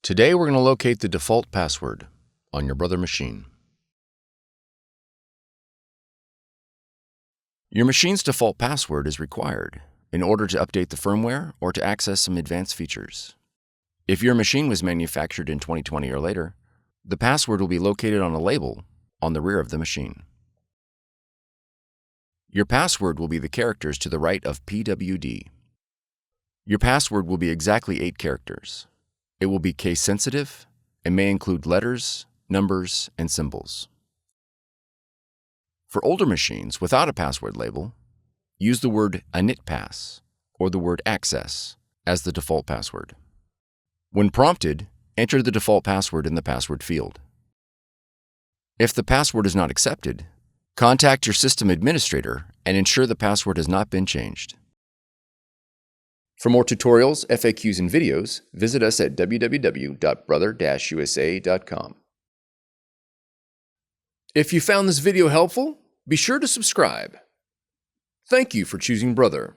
Today we're going to locate the default password on your Brother machine. Your machine's default password is required in order to update the firmware or to access some advanced features. If your machine was manufactured in 2020 or later, the password will be located on a label on the rear of the machine. Your password will be the characters to the right of PWD. Your password will be exactly 8 characters. It will be case-sensitive and may include letters, numbers, and symbols. For older machines without a password label, use the word initpass or the word access as the default password. When prompted, enter the default password in the password field. If the password is not accepted, contact your system administrator and ensure the password has not been changed. For more tutorials, FAQs, and videos, visit us at www.brother-usa.com. If you found this video helpful, be sure to subscribe. Thank you for choosing Brother.